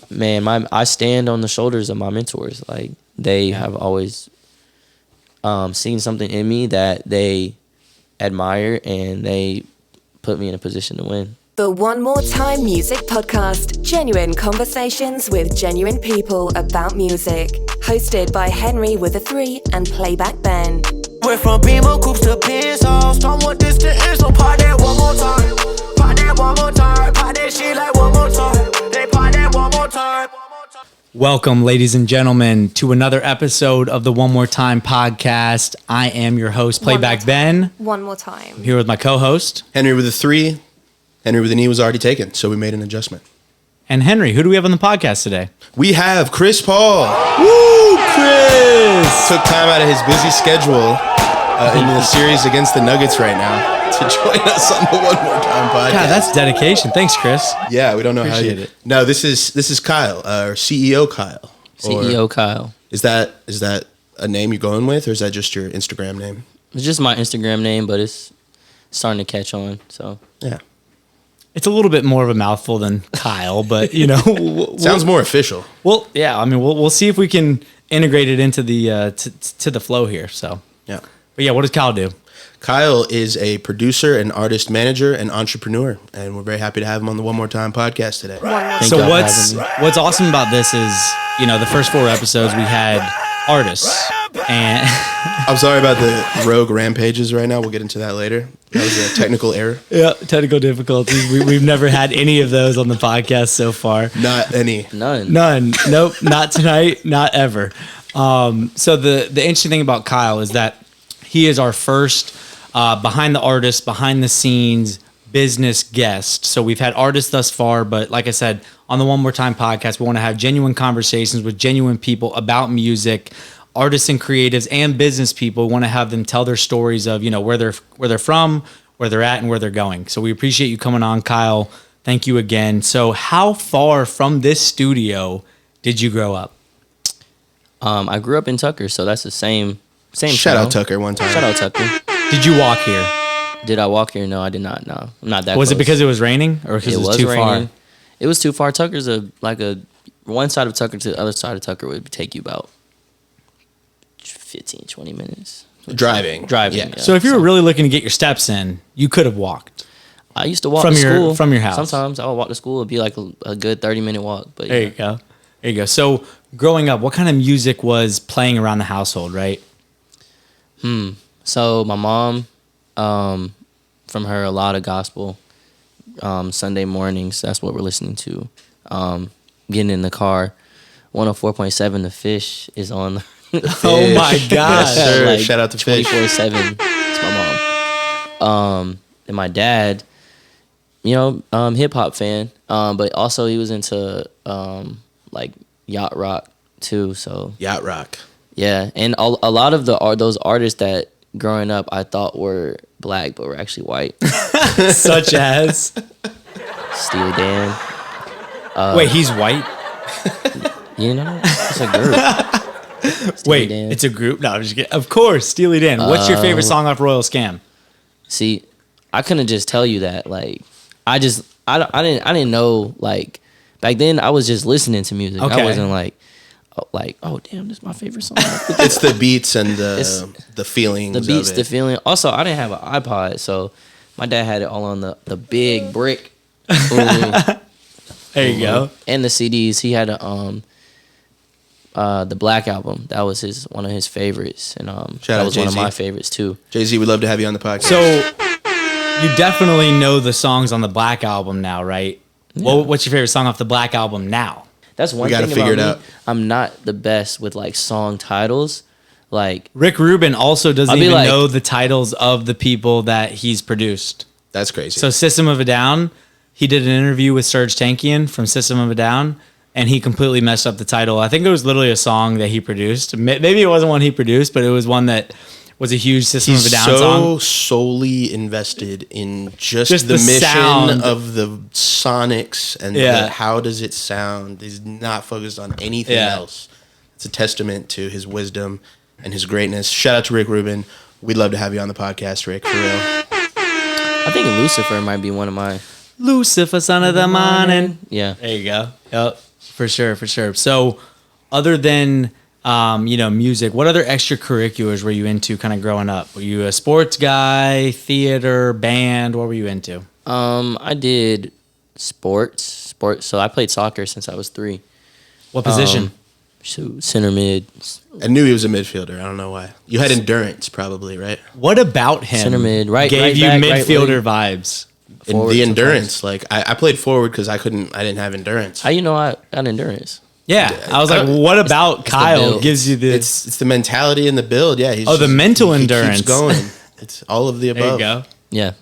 Man, I stand on the shoulders of my mentors. Like, they have always seen something in me that they admire, and they put me in a position to win. The One More Time Music Podcast. Genuine conversations with genuine people about music. Hosted by Henry with a 3 and Playback Ben. Went from Beamer Coops to Pencils. Don't want this to end, so part that one more time. Part that one more time. Part that shit like one more time. They part that one more time. Welcome, ladies and gentlemen, to another episode of the One More Time podcast. I am your host, Playback Ben. One more time. I'm here with my co-host, Henry with a 3. Henry with a knee was already taken, so we made an adjustment. And Henry. Who do we have on the podcast today? We have Chris Paul. Woo, Chris! Took time out of his busy schedule in the series against the Nuggets right now to join us on the One More Time podcast. God, that's dedication. Thanks, Chris. Yeah, we don't know Appreciate how you... it. No, this is Kyle, our CEO Kyle. CEO Kyle. Is that a name you're going with, or is that just your Instagram name? It's just my Instagram name, but it's starting to catch on. So Yeah. It's a little bit more of a mouthful than Kyle, but you know, Sounds more official. Well, yeah. I mean, we'll see if we can integrate it into the to the flow here. So, Yeah. but yeah, what does Kyle do? Kyle is a producer and artist manager and entrepreneur, and we're very happy to have him on the One More Time podcast today. Thank So y'all for what's having me. what's awesome about this is, you know, the first 4 episodes we had artists, and I'm sorry about the rogue rampages right now. We'll get into that later. That was a technical error. yeah, technical difficulties. We've never had any of those on the podcast so far. Not any. None. Nope. Not tonight. Not ever. So the interesting thing about Kyle is that he is our first behind the artist, behind the scenes business guest. So we've had artists thus far, but like I said, on the One More Time podcast, we want to have genuine conversations with genuine people about music, artists and creatives and business people. We want to have them tell their stories of, you know, where they're from, where they're at, and where they're going. So we appreciate you coming on, Kyle. Thank you again. So how far from this studio did you grow up? I grew up in Tucker, so that's the same. Shout town. out Tucker one time. Shout out Tucker. Did you walk here? Did I walk here? No, I did not. No, I'm not that. Was it close. because it was raining or because it was too raining. far? It was too far. Tucker's one side of Tucker to the other side of Tucker would take you about 15, 20 minutes. Driving. Yeah. So if you were really looking to get your steps in, you could have walked. I used to walk From to your- school. from your house. Sometimes I would walk to school. It'd be like a good 30-minute walk. But There you go. There you go. So growing up, what kind of music was playing around the household, right? So my mom, from her, a lot of gospel. Sunday mornings, that's what we're listening to. Getting in the car, 104.7 The Fish is on. Oh my gosh. Yes, sir. Shout out to Fish. 24/7. It's my mom. And my dad, hip hop fan. But also he was into like yacht rock too. So Yacht rock. yeah, and a lot of those artists that growing up I thought were black but were actually white. Such as? Steely Dan. Wait, he's white? You know, it's a group. Steely Wait, Dan. it's a group? No, I'm just kidding. Of course, Steely Dan. What's your favorite song off Royal Scam? See, I couldn't just tell you that. Like, I didn't know. Like, back then, I was just listening to music. Okay. I wasn't oh damn, this is my favorite song. It's the beats and the feelings. The beats, of the it. feeling. Also, I didn't have an iPod, so my dad had it all on the big brick. There you go. And the CDs. He had the Black Album. That was one of his favorites, and Shout that out was one of Jay-Z. my favorites too. Jay-Z, we'd love to have you on the podcast. So you definitely know the songs on the Black Album now, right? Yeah. What's your favorite song off the Black Album now? That's one We gotta thing figure about it me. out. I'm not the best with like song titles. Like, Rick Rubin also doesn't I'll be even like- know the titles of the people that he's produced. That's crazy. So System of a Down, he did an interview with Serge Tankian from System of a Down, and he completely messed up the title. I think it was literally a song that he produced. Maybe it wasn't one he produced, but it was one that was a huge System of a He's Down so song. solely invested in just Just the the mission sound. of the sonics and Yeah. how does it sound. He's not focused on anything Yeah. else. It's a testament to his wisdom and his greatness. Shout out to Rick Rubin. We'd love to have you on the podcast, Rick, for real. I think Lucifer might be one of my. Lucifer, son of the morning. Yeah. There you go. Yep. For sure. So, other than music, what other extracurriculars were you into kind of growing up? Were you a sports guy, theater, band? What were you into? I did sports. So I played soccer since I was 3. What position? Center mid. I knew he was a midfielder. I don't know why. You had endurance, probably, right? What about him Center mid, gave right you back, midfielder right vibes? Forward The sometimes. endurance. Like I played forward because I didn't have endurance. How you know I got endurance? Yeah, I was like, what about Kyle build. gives you this? It's the mentality and the build. Yeah. The mental he endurance. keeps going. It's all of the above. There you go.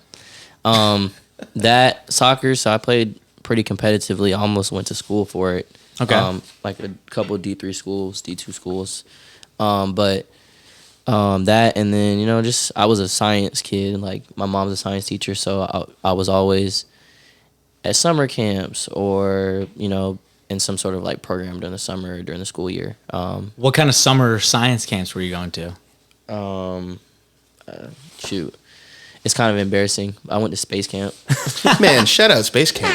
Yeah. That soccer, so I played pretty competitively. I almost went to school for it. Okay. Like a couple D3 schools, D2 schools. But that, and then, just I was a science kid. Like, my mom's a science teacher, so I was always at summer camps or, in some sort of like program during the summer or during the school year. What kind of summer science camps were you going to? Shoot. It's kind of embarrassing. I went to space camp. Man, shout out Space Camp.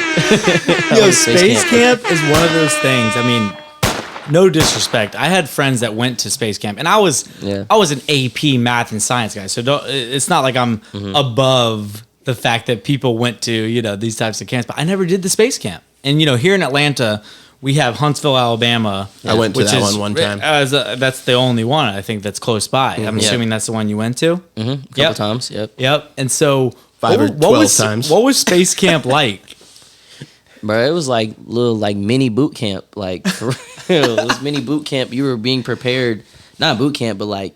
Yo, space camp is one of those things. I mean, no disrespect. I had friends that went to space camp, and I was an AP math and science guy. So it's not like I'm above the fact that people went to these types of camps. But I never did the space camp. And here in Atlanta, we have Huntsville, Alabama. I went to that one time. That's the only one I think that's close by. I'm assuming that's the one you went to. A couple times. Yep. And so 5 or 12 times. What was space camp like? Bro, it was like little mini boot camp. Like for real. It was mini boot camp. You were being prepared, not boot camp, but like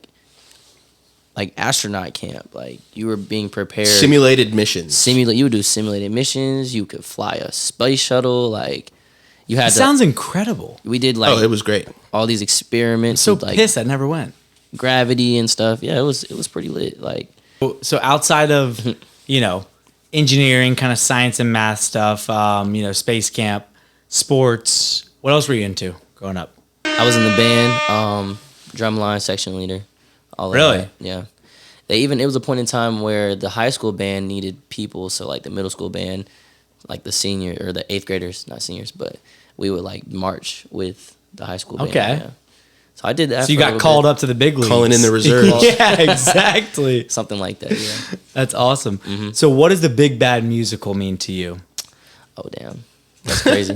astronaut camp. Like you were being prepared. Simulated missions. You would do simulated missions. You could fly a space shuttle. Like you had. It sounds incredible. We did it was great. all these experiments. So with, pissed I never went. Gravity and stuff. Yeah, it was pretty lit. Like so outside of engineering, kind of science and math stuff, space camp, sports. What else were you into growing up? I was in the band, drumline, section leader. All of Really? that. Yeah. It was a point in time where the high school band needed people, so like the middle school band, like the senior or the 8th graders, not seniors, but we would like march with the high school band. Okay. Yeah. So I did that. So you got called up to the big leagues. Calling in the reserves. Yeah, exactly. Something like that, yeah. That's awesome. So what does the Big Bad Musical mean to you? Oh, damn. That's crazy.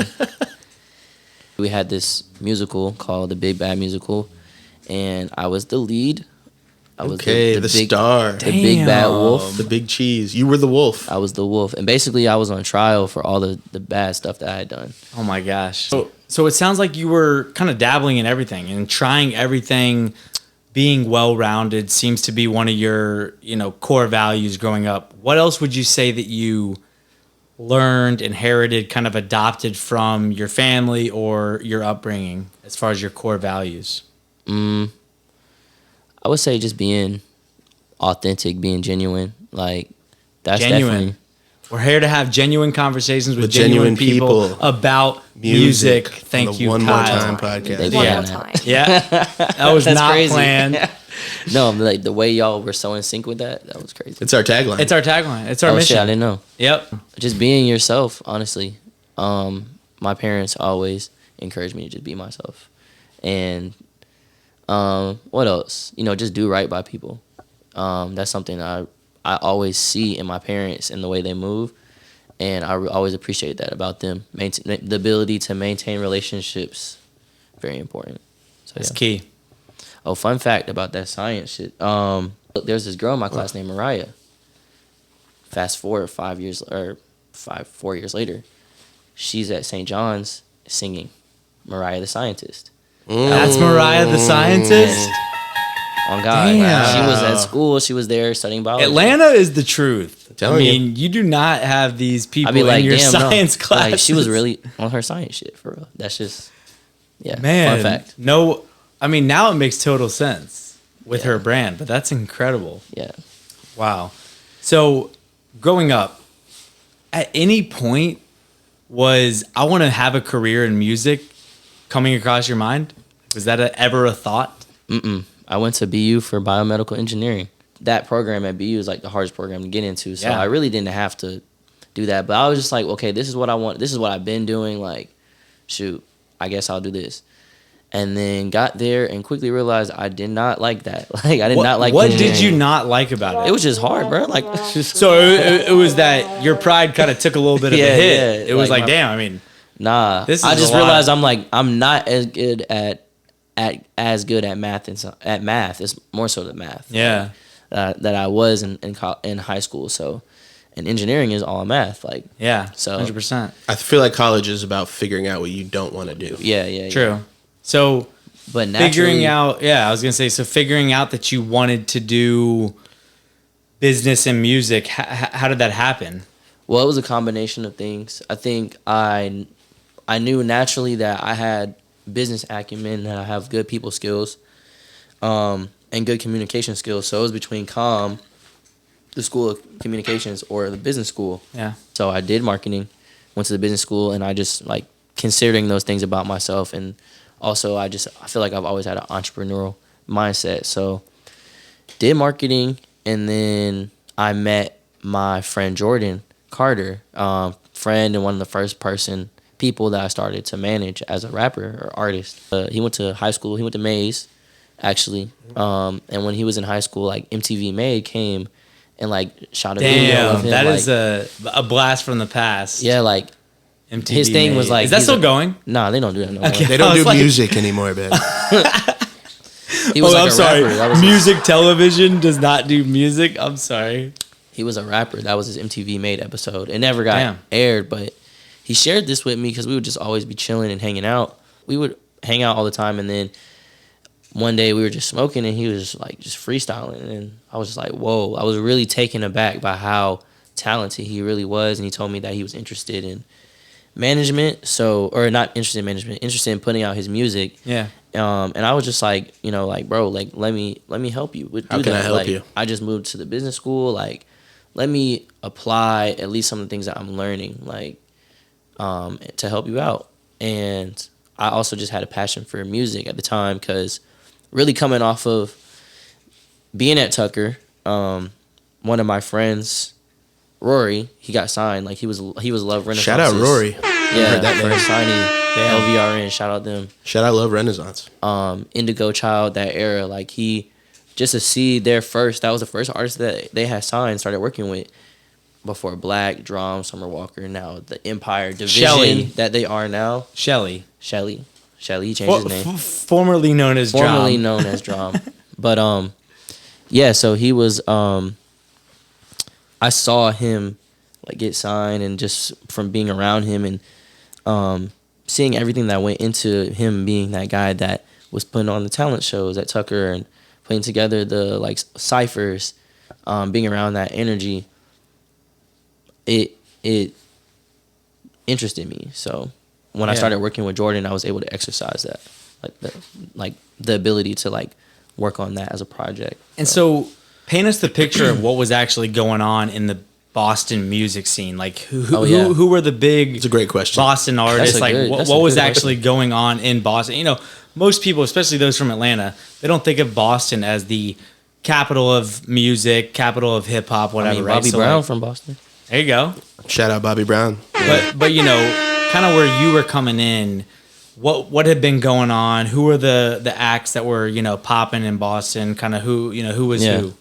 We had this musical called The Big Bad Musical, and I was the lead. I was the star. The big bad wolf. The big cheese. You were the wolf. I was the wolf. And basically, I was on trial for all the bad stuff that I had done. Oh, my gosh. So it sounds like you were kind of dabbling in everything and trying everything. Being well-rounded seems to be one of your, core values growing up. What else would you say that you learned, inherited, kind of adopted from your family or your upbringing as far as your core values? I would say just being authentic, being genuine. Like, that's Genuine. definitely... We're here to have genuine conversations with genuine people about music. Thank you, One Kyle. More Time podcast. One Yeah. more time. Yeah, that was That's not crazy. planned. No, like, the way y'all were so in sync with that was crazy. It's our tagline. It's our tagline. It's our mission. Shit, I didn't know. Yep. Just being yourself, honestly. My parents always encouraged me to just be myself. And what else? Just do right by people. That's something I always see in my parents and the way they move, and I always appreciate that about them. The ability to maintain relationships, very important. So That's yeah. key. Oh, fun fact about that science shit. There's this girl in my class named Mariah. Fast forward 4 years later, she's at St. John's singing Mariah the Scientist. That's Mariah the Scientist. On God. Damn. She was at school. She was there studying biology. Atlanta is the truth. Telling you. you do not have these people I'd be like, in your damn, science no. class. Like, she was really on her science shit, for real. That's just, yeah, Man, fun fact. no, I mean, now it makes total sense with her brand, but that's incredible. Yeah. Wow. So, growing up, at any point was I want to have a career in music coming across your mind? Was that ever a thought? I went to BU for biomedical engineering. That program at BU is like the hardest program to get into. So Yeah. I really didn't have to do that. But I was just like, okay, this is what I want. This is what I've been doing. Like, shoot, I guess I'll do this. And then got there and quickly realized I did not like that. Like I did not like. What did engineering. you not like about It it? was just hard, bro. Like So it was that your pride kind of took a little bit of a hit. Yeah, It was like like, my- damn. I mean, nah. This I is just a lot. realized I'm not as good at math and so, at math. It's more so the math. yeah, That I was in high school. So, and engineering is all math. Like yeah. So- 100%. I feel like college is about figuring out what you don't want to do. yeah. True. So But naturally, figuring out, I was gonna say, so figuring out that you wanted to do business and music, how did that happen? Well, it was a combination of things. I think I knew naturally that I had business acumen, that I have good people skills, and good communication skills. So it was between the school of communications, or the business school. Yeah. So I did marketing, went to the business school, and I just like considering those things about myself, and also I feel like I've always had an entrepreneurial mindset. So did marketing, and then I met my friend Jordan Carter, friend and one of the first people that I started to manage as a rapper or artist. He went to high school. He went to Mays, actually. And when he was in high school, like MTV Made came and like shot a video of Damn, him. that like, is a blast from the past. yeah, like MTV his thing was made. like, Is that he's still a- going? nah, they don't do that no more. Okay. They don't I do was like- music anymore, man. He was like a rapper. That was Music television does not do music. I'm sorry. He was a rapper. That was his MTV Made episode. It never got Damn. aired, but he shared this with me because we would just always be chilling and hanging out. We would hang out all the time, and then one day we were just smoking, and he was just freestyling, and I was just like, whoa. I was really taken aback by how talented he really was, and he told me that he was interested in management, or not interested in management, interested in putting out his music. Yeah. And I was just like, bro, like let me help you. How can I help Like, you? I just moved to the business school. Like, let me apply at least some of the things that I'm learning, like, to help you out. And I also just had a passion for music at the time, because really coming off of being at Tucker, one of my friends, Rory, he got signed. Like he was Love Renaissance. Shout out Rory. Yeah, Heard that name. first signing. Damn. LVRN, shout out them. Shout out Love Renaissance. Indigo Child, that era, like he, just to see that was the first artist that they had signed, started working with, before Black, Drum, Summer Walker, now the Empire division Shelly. that they are now. Shelly. He changed his name. Formerly known as Formerly Drum. known as Drum. But yeah, so he was I saw him like get signed, and just from being around him and seeing everything that went into him being that guy that was putting on the talent shows at Tucker and putting together the like ciphers, being around that energy, it interested me. So when I Yeah. started working with Jordan, I was able to exercise that, like the ability to like work on that as a project. And so paint us the picture of what was actually going on in the Boston music scene. Like who were the big It's a great question. Boston artists? That's a Like good- what that's a was good actually going on in Boston? You know, most people, especially those from Atlanta, they don't think of Boston as the capital of music, capital of hip hop, whatever. I mean, right? Bobby So, Brown like, from Boston. there you go. Shout out Bobby Brown. But you know, kind of where you were coming in, what had been going on? Who were the acts that were, you know, popping in Boston? Kind of who was Yeah. who?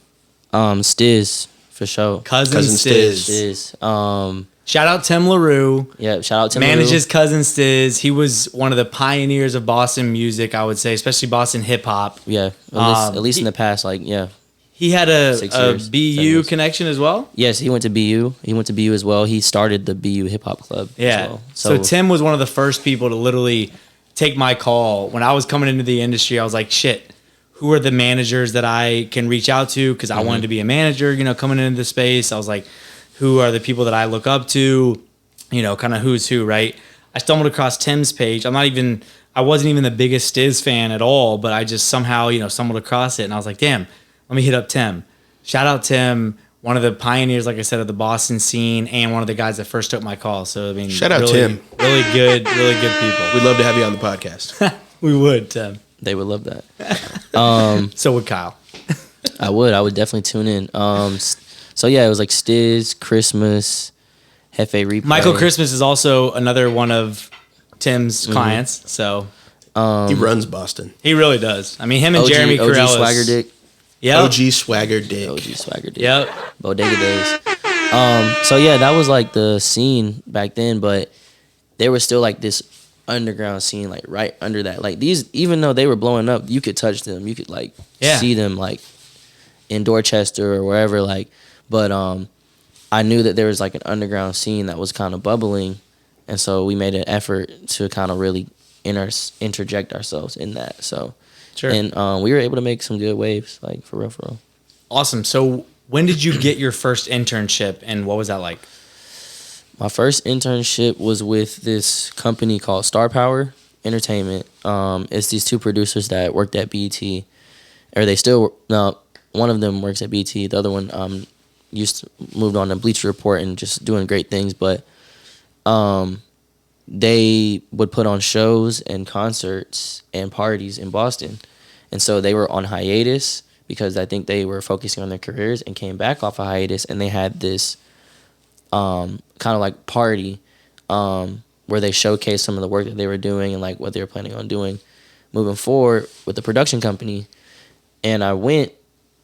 Stiz for sure. Cousin Stiz. Stiz. Stiz. Shout out Tim LaRue. Yeah. Shout out to Manages Cousin Stiz. He was one of the pioneers of Boston music, I would say, especially Boston hip hop. Yeah. At least in the past, like yeah. He had a 6 years, 7 BU years. connection as well. Yes, he went to BU. He went to BU as well. He started the BU Hip Hop Club. Yeah. As well. So Tim was one of the first people to literally take my call when I was coming into the industry. I was like, shit, who are the managers that I can reach out to? Because I wanted to be a manager, you know, coming into the space. I was like, who are the people that I look up to? You know, kind of who's who, right? I stumbled across Tim's page. I wasn't even the biggest Stiz fan at all, but I just somehow, you know, stumbled across it. And I was like, damn, let me hit up Tim. Shout out Tim, one of the pioneers, like I said, of the Boston scene, and one of the guys that first took my call. So, I mean, Shout out really, Tim. Really good people. We'd love to have you on the podcast. We would, Tim. They would love that. So would Kyle. I would definitely tune in. So yeah, it was like Stiz, Christmas, Hefe Replay. Michael Christmas is also another one of Tim's clients. So He runs Boston. he really does. I mean, him and Jeremy OG Correll. Swagger Dick. Yeah. OG Swagger Dick. OG Swagger Dick. Yep. Bodega days. So yeah, that was like the scene back then, but there was still like this underground scene like right under that. Like these, even though they were blowing up, you could touch them. You could like see them like in Dorchester or wherever. Like, but I knew that there was like an underground scene that was kind of bubbling, and so we made an effort to kind of really interject ourselves in that. So, Sure. and we were able to make some good waves, like for real, for real. Awesome. So when did you get your first internship, and what was that like? My first internship was with this company called Star Power Entertainment. It's these two producers that worked at BET, or they still one of them works at BET. The other one moved on to Bleacher Report and just doing great things. But they would put on shows and concerts and parties in Boston, and so they were on hiatus because I think they were focusing on their careers and came back off a hiatus, and they had this kind of like party where they showcased some of the work that they were doing and like what they were planning on doing moving forward with the production company. And I went,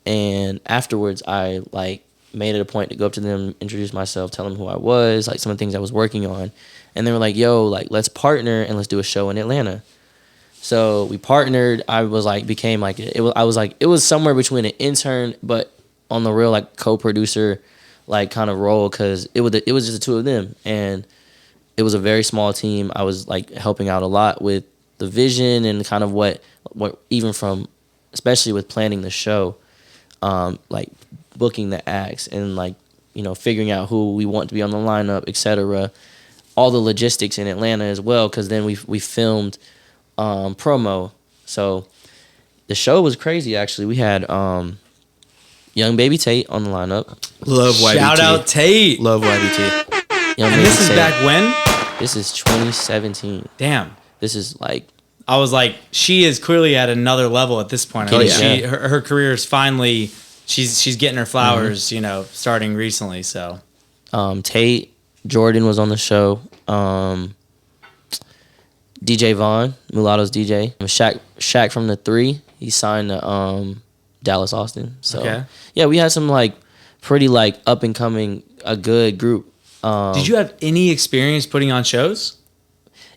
and afterwards I like made it a point to go up to them, introduce myself, tell them who I was, like some of the things I was working on. And they were like, yo, like let's partner and let's do a show in Atlanta. So we partnered. I was like, became like, it was somewhere between an intern, but on the real like co-producer like kind of role, because it was just the two of them, and it was a very small team. I was like helping out a lot with the vision and kind of what even from, especially with planning the show, like booking the acts and like, you know, figuring out who we want to be on the lineup, etc. All the logistics in Atlanta as well, because then we filmed promo. So the show was crazy actually. We had Young Baby Tate on the lineup. Love YBT. Shout out Tate. Love YBT. Young And Baby this is Tate. back when? This is 2017. Damn. This is like, I was like, she is clearly at another level at this point. I Oh, mean, yeah. her career is finally, she's getting her flowers, you know, starting recently. So Tate, Jordan was on the show. DJ Vaughn, Mulatto's DJ. Shaq from the 3. He signed to Dallas Austin. So Okay. yeah, we had some like pretty like up and coming, a good group. did you have any experience putting on shows?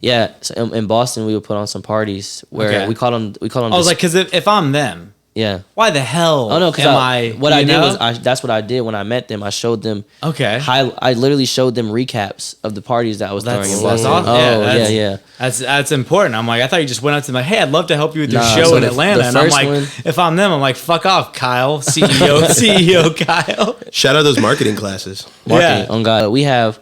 Yeah, so in Boston we would put on some parties where Okay. we called them. I was like, because if I'm them, yeah. why the hell Oh no, because am I? what I you did know? was that's what I did when I met them. I showed them. Okay. I literally showed them recaps of the parties that I was throwing in That's Boston. awesome. Oh that's, yeah. That's important. I'm like, I thought you just went up to them like, hey, I'd love to help you with your Nah, show so in the Atlanta. And I'm first like, one- if I'm them, I'm like, fuck off, Kyle, CEO Kyle. Shout out those marketing classes. Marketing Yeah. on God. We have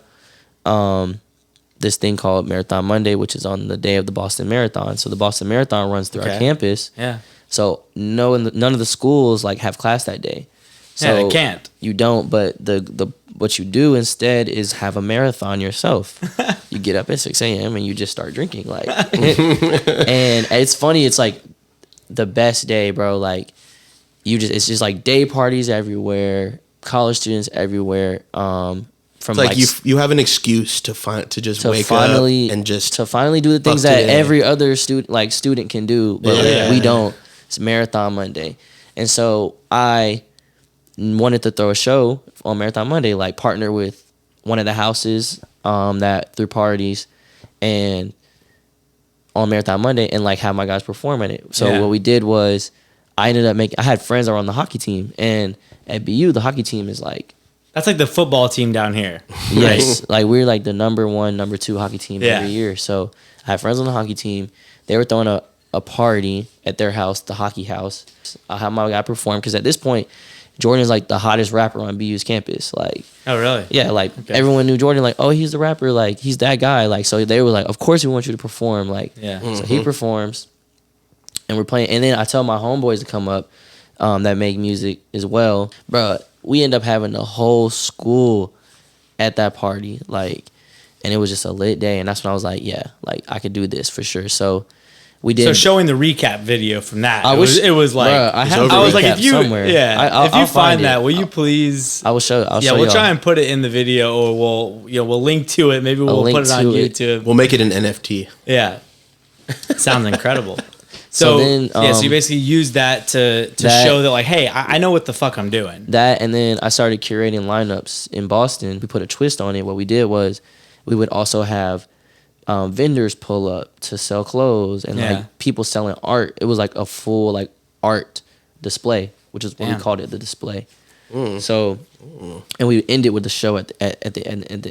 this thing called Marathon Monday, which is on the day of the Boston Marathon. So the Boston Marathon runs through our Okay. campus. Yeah. So none of the schools like have class that day. So Yeah, they can't. You don't, but the what you do instead is have a marathon yourself. You get up at 6 a.m. and you just start drinking. Like and it's funny, it's like the best day, bro. Like it's just like day parties everywhere, college students everywhere. From It's like you have an excuse to just to wake finally up and just to finally do the things fuck that today. every other student can do, but Yeah. like, we don't. It's Marathon Monday, and so I wanted to throw a show on Marathon Monday, like partner with one of the houses that threw parties, and on Marathon Monday, and like have my guys perform in it. So Yeah. what we did was I ended up I had friends that were on the hockey team, and at BU the hockey team is like. That's like the football team down here. Yes, like we're like the number 1, number 2 hockey team Yeah. every year. So I have friends on the hockey team. They were throwing a party at their house, the hockey house. I had my guy perform because at this point, Jordan's like the hottest rapper on BU's campus. Like, Oh, really? yeah, like Okay. everyone knew Jordan. Like, oh, he's the rapper. Like, he's that guy. Like, so they were like, of course we want you to perform. Like, Yeah. so he performs, and we're playing. And then I tell my homeboys to come up that make music as well, bro. We end up having the whole school at that party, like, and it was just a lit day. And that's when I was like, yeah, like I could do this for sure. So We did. So showing the recap video from that, I it wish was, it was like, bruh, I have the was like, recap if you, somewhere. yeah, if you I'll find it. that, will you please? I will show. I'll yeah, show we'll y'all. try and put it in the video, or we'll link to it. Maybe we'll link put it on to it. YouTube. We'll make it an NFT. Yeah, sounds incredible. So So then, so you basically use that to show that, like, hey, I know what the fuck I'm doing. That, and then I started curating lineups in Boston. We put a twist on it. What we did was we would also have vendors pull up to sell clothes and like people selling art. It was like a full like art display, which is what we called it, the display. So, and we ended with the show at the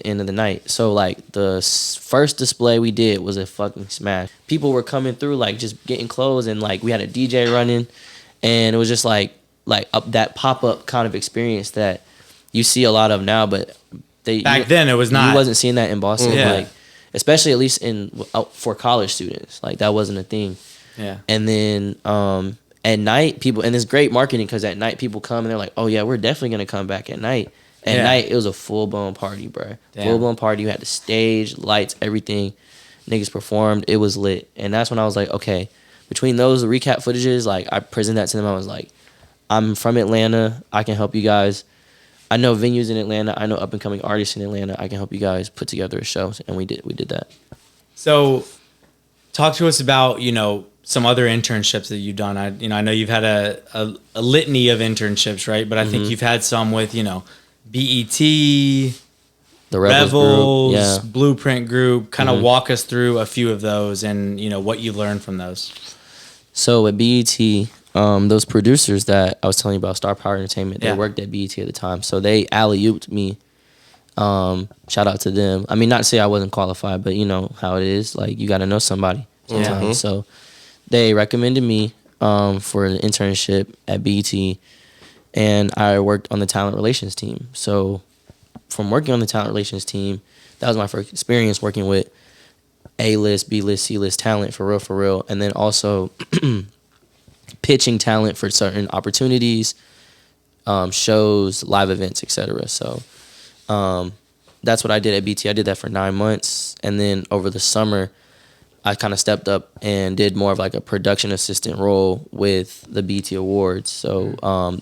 end of the night. So like the first display we did was a fucking smash. People were coming through like just getting clothes, and like we had a DJ running, and it was just like that pop up kind of experience that you see a lot of now, but Back then it was not. You wasn't seeing that in Boston, Yeah. like especially at least for college students, like that wasn't a thing. Yeah. And then at night, people, and it's great marketing because at night people come and they're like, oh yeah, we're definitely gonna come back at night. At night, it was a full blown party, bro. Full blown party. You had the stage, lights, everything. Niggas performed. It was lit, and that's when I was like, okay. Between those recap footages, like I presented that to them. I was like, I'm from Atlanta. I can help you guys. I know venues in Atlanta. I know up and coming artists in Atlanta. I can help you guys put together a show, and we did that. So, talk to us about some other internships that you've done. I know you've had a litany of internships, right? But I think you've had some with BET, The Revels Revels, Group, Blueprint Group. Kind of walk us through a few of those and what you learned from those. So at BET, those producers that I was telling you about, Star Power Entertainment, they worked at BET at the time. So they alley-ooped me. Shout out to them. I mean, not to say I wasn't qualified, but you know how it is. Like, you got to know somebody sometimes. So they recommended me for an internship at BET, and I worked on the talent relations team. So from working on the talent relations team, that was my first experience working with A-list, B-list, C-list talent, for real. And then also pitching talent for certain opportunities, shows, live events, etc. So that's what I did at BT. I did that for 9 months. And then over the summer, I kind of stepped up and did more of like a production assistant role with the BT Awards. So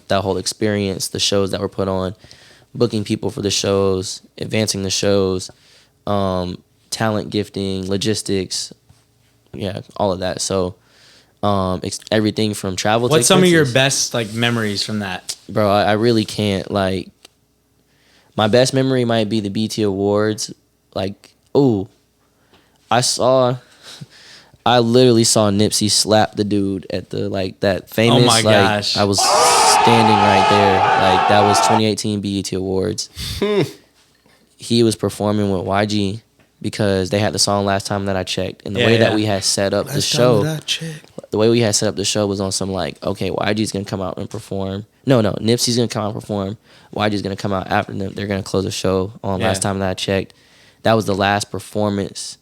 that whole experience, the shows that were put on, booking people for the shows, advancing the shows, talent gifting, logistics, all of that. So everything from travel to What's some of your expenses. best memories from that? Bro, I really can't, my best memory might be the BT Awards. I literally saw Nipsey slap the dude at the, that famous, oh my gosh. I was standing right there. That was 2018 BET Awards. He was performing with YG because they had the song Last Time That I Checked. And the way that we had set up the show, was on some okay, YG's going to come out and perform. No, Nipsey's going to come out and perform. YG's going to come out after them. They're going to close the show on Last Time That I Checked. That was the last performance.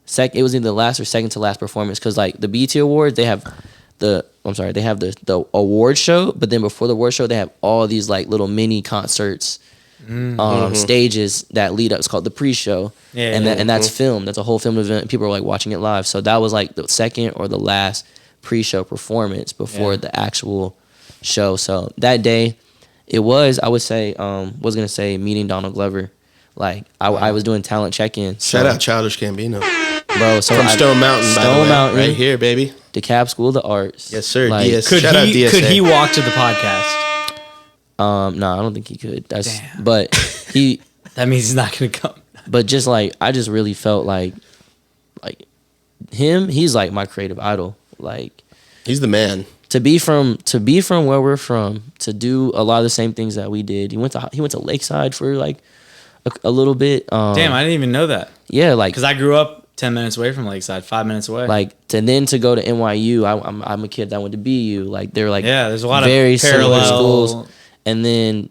It was either the last or second to last performance because the BET Awards, they have the award show, but then before the award show, they have all these little mini concerts, stages that lead up. It's called the pre-show, and that's filmed. That's a whole film event. People are watching it live. So that was the second or the last pre-show performance before the actual show. So that day, it was, I would say, was gonna say meeting Donald Glover. I was doing talent check-in. Shout out Childish Gambino. Bro, so From Stone Mountain, by the way. Mountain, right here, baby. DeKalb School of the Arts. Yes, sir. Could he walk to the podcast? No, I don't think he could. But he. That means he's not gonna come. But just I just really felt like him. He's my creative idol. He's the man. To be from where we're from, to do a lot of the same things that we did. He went to Lakeside for a little bit. Damn, I didn't even know that. Yeah, because I grew up 10 minutes away from Lakeside, 5 minutes away. To go to NYU. I'm a kid that went to BU. They're there's a lot very of parallel similar schools. And then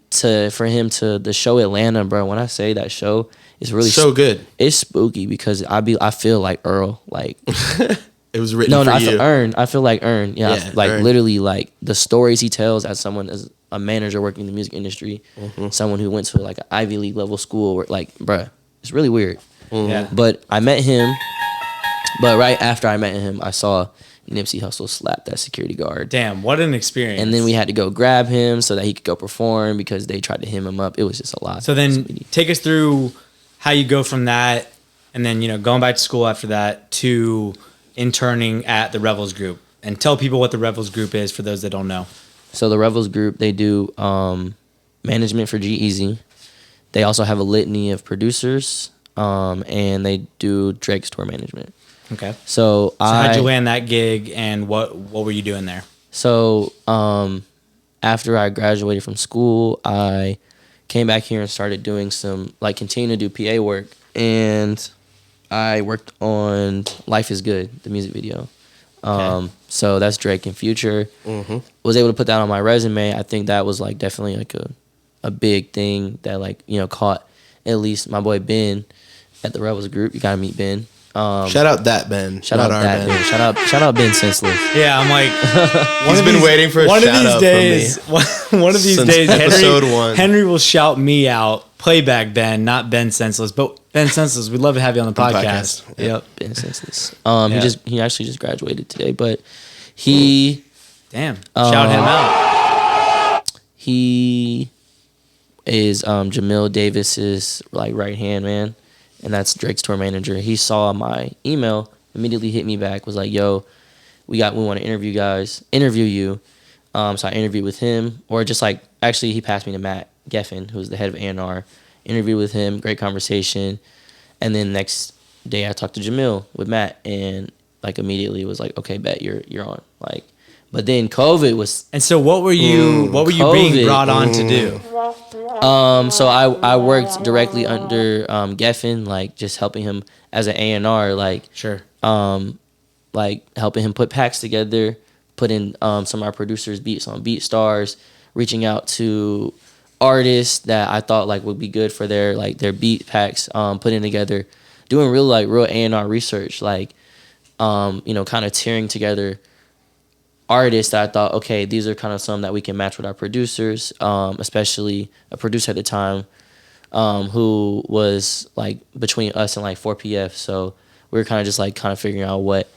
for him to the show Atlanta, bro. When I say that show, it's really so good. It's spooky because I feel like Earl. It was written for you. I feel like Earn. Yeah, Earn. literally the stories he tells as a manager working in the music industry, someone who went to an Ivy League level school. Where bruh, it's really weird. Yeah. But I met him. But right after I met him, I saw Nipsey Hussle slapped that security guard. Damn, what an experience. And then we had to go grab him so that he could go perform because they tried to hem him up. It was just a lot. So then take us through how you go from that and then, going back to school after that to interning at the Revels Group. And tell people what the Revels Group is for those that don't know. So the Revels Group, they do management for G-Eazy. They also have a litany of producers, and they do Drake's tour management. Okay. So how'd you land that gig, and what were you doing there? So after I graduated from school, I came back here and started doing continuing to do PA work. And I worked on Life is Good, the music video. Okay. So that's Drake and Future. Mm-hmm. Was able to put that on my resume. I think that was definitely a big thing that caught at least my boy Ben at the Revels Group. You gotta meet Ben. Shout out that Ben. Shout out that Ben. Shout out Ben Senseless. Yeah, I'm like, he's been waiting for a shout out from me. One of these Since days, episode 1. Henry will shout me out. Playback Ben, not Ben Senseless, but Ben Senseless. We'd love to have you on the podcast. Yep. Ben Senseless. Yeah. He actually just graduated today, but he damn shout him out. He is Jamil Davis's right hand man, and that's Drake's tour manager. He saw my email, immediately hit me back, was like, "Yo, we want to interview you." So I interviewed with him, or just actually he passed me to Matt Geffen, who's the head of A&R. Interviewed with him, great conversation, and then next day I talked to Jamil with Matt, and immediately was like, "Okay, bet you're on." But then COVID was. And so what were you being brought on to do? So I worked directly under Geffen, just helping him as an A&R, Sure. Helping him put packs together, putting some of our producers' beats on BeatStars, reaching out to artists that I thought would be good for their beat packs, putting together, doing real A&R research, kind of tearing together artists that I thought, okay, these are kind of some that we can match with our producers, especially a producer at the time who was between us and 4PF. So we were kind of just figuring out what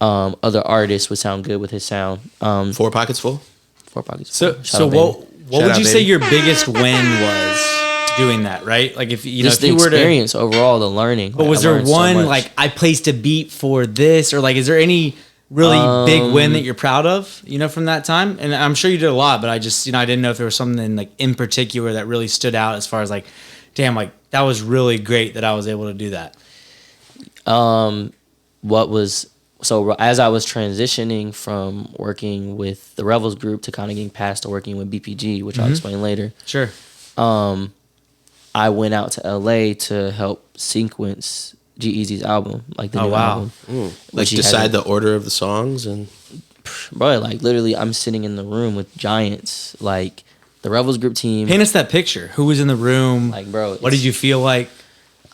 other artists would sound good with his sound. 4 Pockets Full? 4 Pockets Full. So what would you say your biggest win was doing that, right? If just if the you were experience overall, the learning. But was there one I placed a beat for this, or is there any really big win that you're proud of, from that time? And I'm sure you did a lot, but I just, I didn't know if there was something in particular that really stood out as far as damn, that was really great that I was able to do that. So as I was transitioning from working with the Revels Group to kind of getting past to working with BPG, which I'll explain later. Sure. I went out to LA to help sequence G-Eazy's album, the new album. Decide the order of the songs and. Bro, literally, I'm sitting in the room with giants, the Revels Group team. Paint us that picture. Who was in the room? Bro, what did you feel like?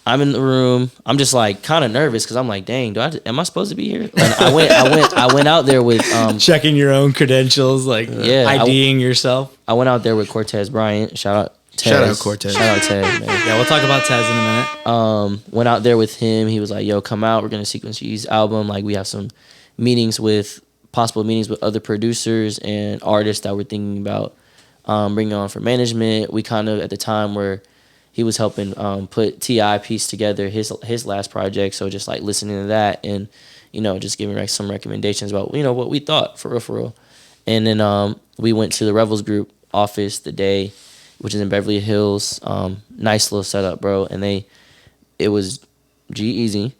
I'm in the room. I'm just kind of nervous because I'm dang, am I supposed to be here? I went out there with checking your own credentials, IDing yourself. I went out there with Cortez Bryant. Shout out Tez. Shout out Cortez. Shout out Tez, man. Yeah, we'll talk about Tez in a minute. Went out there with him. He was like, "Yo, come out. We're gonna sequence G's album. We have some possible meetings with other producers and artists that we're thinking about bringing on for management." We kind of at the time were. He was helping put T.I. piece together his last project, so just listening to that and just giving some recommendations about what we thought for real. And then we went to the Revels Group office the day, which is in Beverly Hills. Nice little setup, bro. And it was G-Eazy,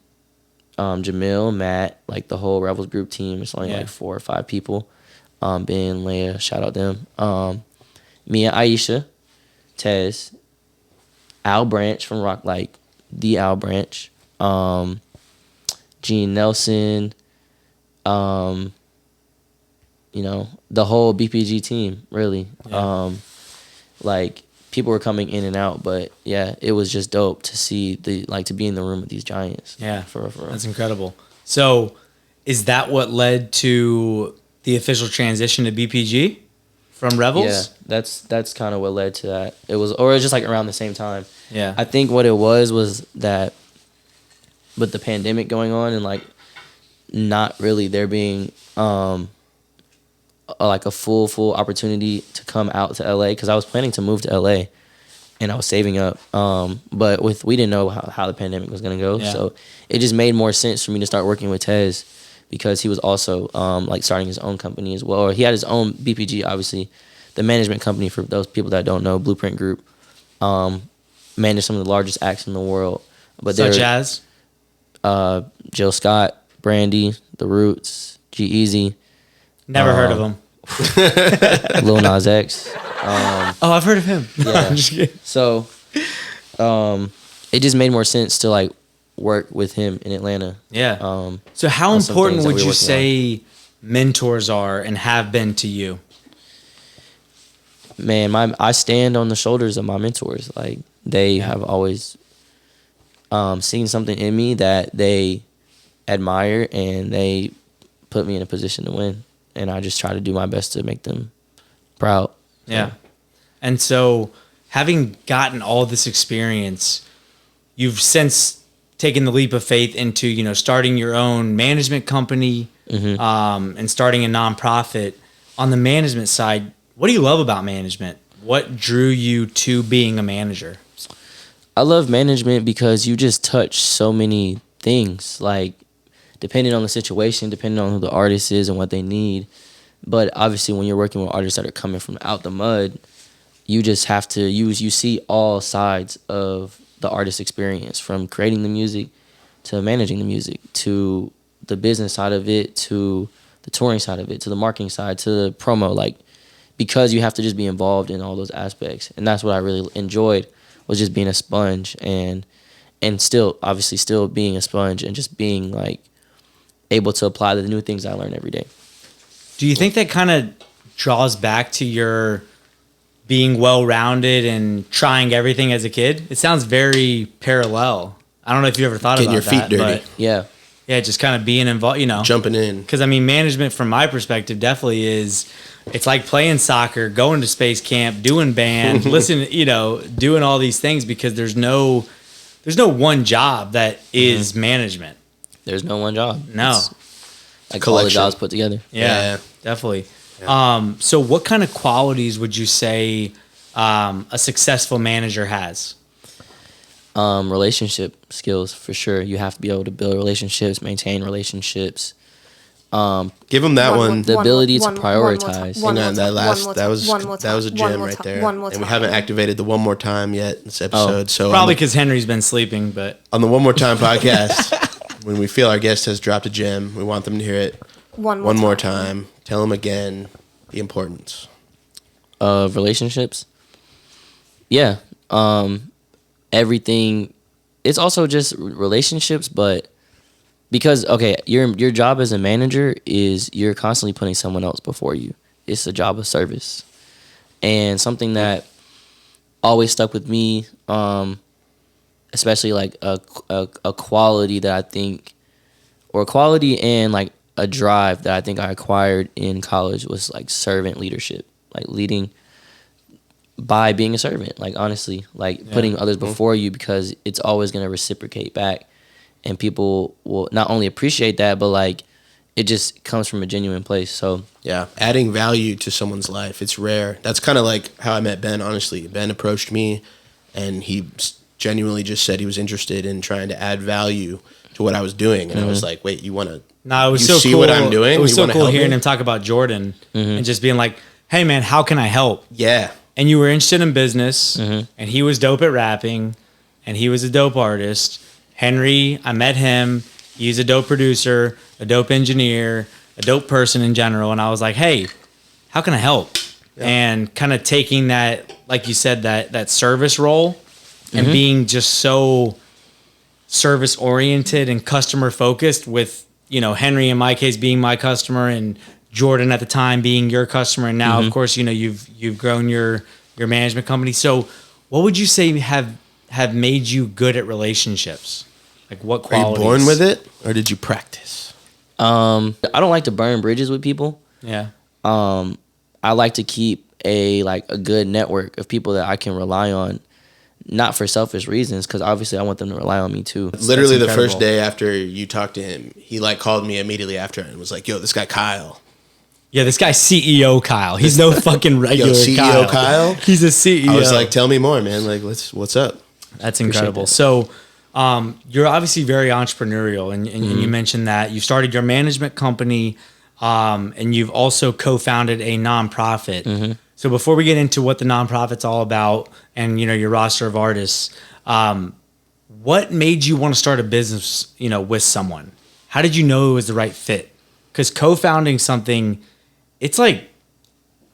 Jamil, Matt, the whole Revels Group team. It's only 4 or 5 people. Ben, Leia, shout out them. Me and Aisha, Tez. Al Branch from Rock, the Al Branch, Gene Nelson, the whole BPG team, really. Yeah. People were coming in and out, but yeah, it was just dope to see to be in the room with these giants. Yeah, for real. That's incredible. So, is that what led to the official transition to BPG? From Revels? Yeah, that's kind of what led to that. It was just around the same time. Yeah. I think what it was that with the pandemic going on and not really there being like a full opportunity to come out to LA, because I was planning to move to LA and I was saving up. But we didn't know how the pandemic was gonna go, so it just made more sense for me to start working with Tez, because he was also like starting his own company as well. Or he had his own BPG, obviously, the management company, for those people that don't know, Blueprint Group. Managed some of the largest acts in the world. But such as Jill Scott, Brandy, The Roots, G-Eazy. Never heard of him. Lil Nas X. I've heard of him. Yeah. I'm just kidding. So it just made more sense to like work with him in Atlanta. Yeah. So how on some important things that would we were you working say mentors are and have been to you? Man, I stand on the shoulders of my mentors. Like, they have always seen something in me that they admire, and they put me in a position to win. And I just try to do my best to make them proud. Yeah. And so, having gotten all this experience, you've since taken the leap of faith into, you know, starting your own management company, and starting a nonprofit. On the management side, what do you love about management? What drew you to being a manager? I love management because you just touch so many things, like depending on the situation, depending on who the artist is and what they need. But obviously, when you're working with artists that are coming from out the mud, you just have to you see all sides of the artist experience, from creating the music to managing the music, to the business side of it, to the touring side of it, to the marketing side, to the promo, like, because you have to just be involved in all those aspects. And that's what I really enjoyed, was just being a sponge, and still, obviously, still being a sponge, and just being like able to apply the new things I learn every day. Do you think that kind of draws back to your being well-rounded and trying everything as a kid? It sounds very parallel. I don't know if you ever thought Getting about your feet dirty. but Yeah. just kind of being involved, you know. Jumping in. Because, I mean, management from my perspective definitely is, it's like playing soccer, going to space camp, doing band, doing all these things, because there's no one job that is management. There's no one job. No. It's like all the Collection. jobs put together. Yeah, definitely. Yeah. So what kind of qualities would you say a successful manager has? Relationship skills, for sure. You have to be able to build relationships, maintain relationships. Give them that one. The ability to prioritize. Hang on, that was a gem right there. And we haven't activated the one more time yet in this episode. So probably because Henry's been sleeping, but on the One More Time podcast, when we feel our guest has dropped a gem, we want them to hear it one more time. Tell them again the importance of relationships. Yeah. Everything. It's also just relationships, but because, okay, your job as a manager is you're constantly putting someone else before you. It's a job of service. And something that always stuck with me, especially like a quality that I think, or a quality and like a drive that I think I acquired in college, was like servant leadership, like leading by being a servant, like honestly, like putting others before you, because it's always going to reciprocate back. And people will not only appreciate that, but like it just comes from a genuine place. So yeah, adding value to someone's life, it's rare. That's kind of like how I met Ben, honestly. Ben approached me, and he genuinely just said he was interested in trying to add value to what I was doing. And I was like, wait, you want to it was see cool. what I'm doing? It was You so wanna cool help hearing me? him talk about Jordan and just being like, hey, man, how can I help? Yeah. And you were interested in business, and he was dope at rapping, and he was a dope artist. Henry, I met him. He's a dope producer, a dope engineer, a dope person in general. And I was like, hey, how can I help? Yeah. And kind of taking that, like you said, that service role and being just so service oriented and customer focused, with, you know, Henry in my case being my customer, and Jordan at the time being your customer. And now, of course, you know, you've grown your management company. So what would you say have made you good at relationships? Like, what qualities? Are you born with it, or did you practice? I don't like to burn bridges with people. Yeah. I like to keep a good network of people that I can rely on, not for selfish reasons, because obviously I want them to rely on me too. Literally That's the first incredible. day after you talked to him, he like called me immediately after and was like, "Yo, this guy Kyle." Yeah, this guy's CEO Kyle. He's no fucking regular CEO Kyle? He's a CEO. I was like, "Tell me more, man. Like, what's up?" That's incredible. that. So, you're obviously very entrepreneurial, and you mentioned that you started your management company, and you've also co-founded a nonprofit. So, before we get into what the nonprofit's all about, and your roster of artists, what made you want to start a business, with someone? How did you know it was the right fit? Because co-founding something, it's like